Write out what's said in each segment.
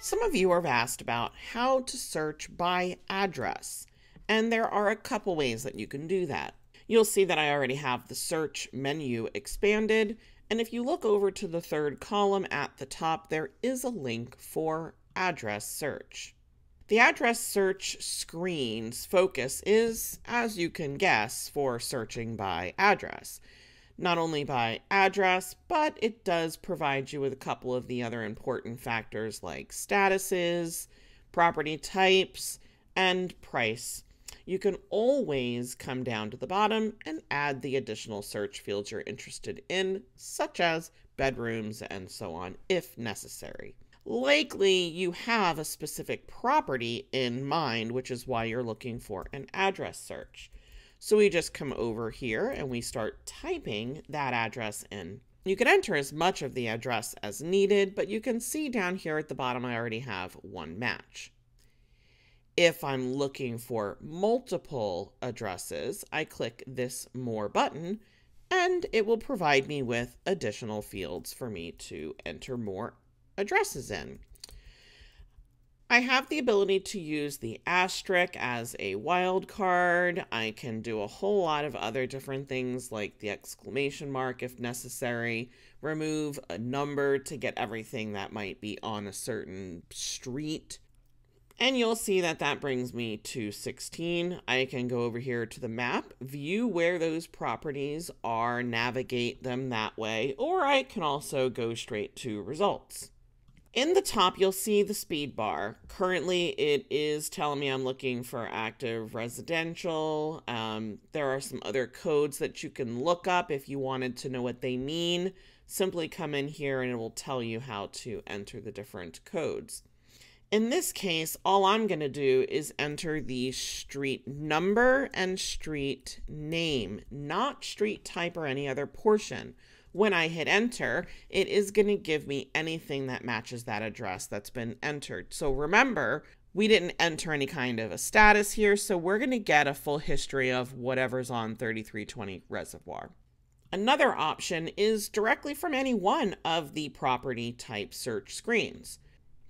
Some of you have asked about how to search by address, and there are a couple ways that you can do that. You'll see that I already have the search menu expanded, and if you look over to the third column at the top, there is a link for address search. The address search screen's focus is, as you can guess, for searching by address. Not only by address, but it does provide you with a couple of the other important factors like statuses, property types, and price. You can always come down to the bottom and add the additional search fields you're interested in, such as bedrooms and so on, if necessary. Likely you have a specific property in mind, which is why you're looking for an address search. So we just come over here and we start typing that address in. You can enter as much of the address as needed, but you can see down here at the bottom I already have one match. If I'm looking for multiple addresses, I click this More button, and it will provide me with additional fields for me to enter more addresses in. I have the ability to use the asterisk as a wildcard. I can do a whole lot of other different things like the exclamation mark if necessary, remove a number to get everything that might be on a certain street. And you'll see that that brings me to 16. I can go over here to the map, view where those properties are, navigate them that way, or I can also go straight to results. In the top, you'll see the speed bar. Currently, it is telling me I'm looking for active residential. There are some other codes that you can look up if you wanted to know what they mean. Simply come in here and it will tell you how to enter the different codes. In this case, all I'm going to do is enter the street number and street name, not street type or any other portion. When I hit enter, it is going to give me anything that matches that address that's been entered. So remember, we didn't enter any kind of a status here, so we're going to get a full history of whatever's on 3320 Reservoir. Another option is directly from any one of the property type search screens.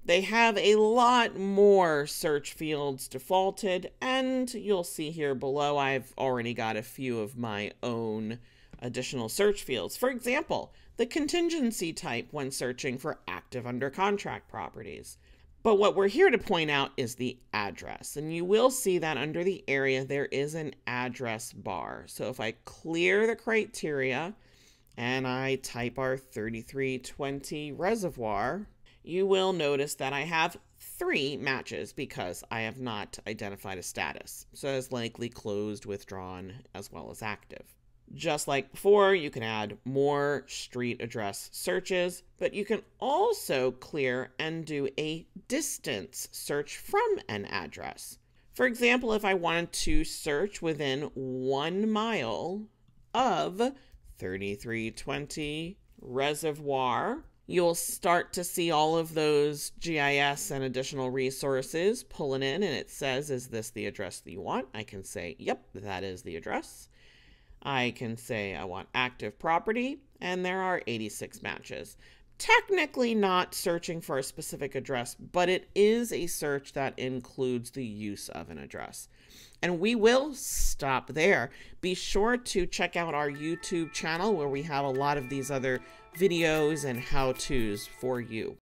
They have a lot more search fields defaulted, and you'll see here below I've already got a few of my own additional search fields. For example, the contingency type when searching for active under contract properties. But what we're here to point out is the address, and you will see that under the area there is an address bar. So if I clear the criteria and I type our 3320 Reservoir, you will notice that I have 3 matches because I have not identified a status. So it's likely closed, withdrawn, as well as active. Just like before, you can add more street address searches, but you can also clear and do a distance search from an address. For example, if I wanted to search within 1 mile of 3320 Reservoir, you'll start to see all of those GIS and additional resources pulling in, and it says, is this the address that you want? I can say, yep, that is the address. I can say I want active property, and there are 86 matches. Technically not searching for a specific address, but it is a search that includes the use of an address. And we will stop there. Be sure to check out our YouTube channel where we have a lot of these other videos and how-tos for you.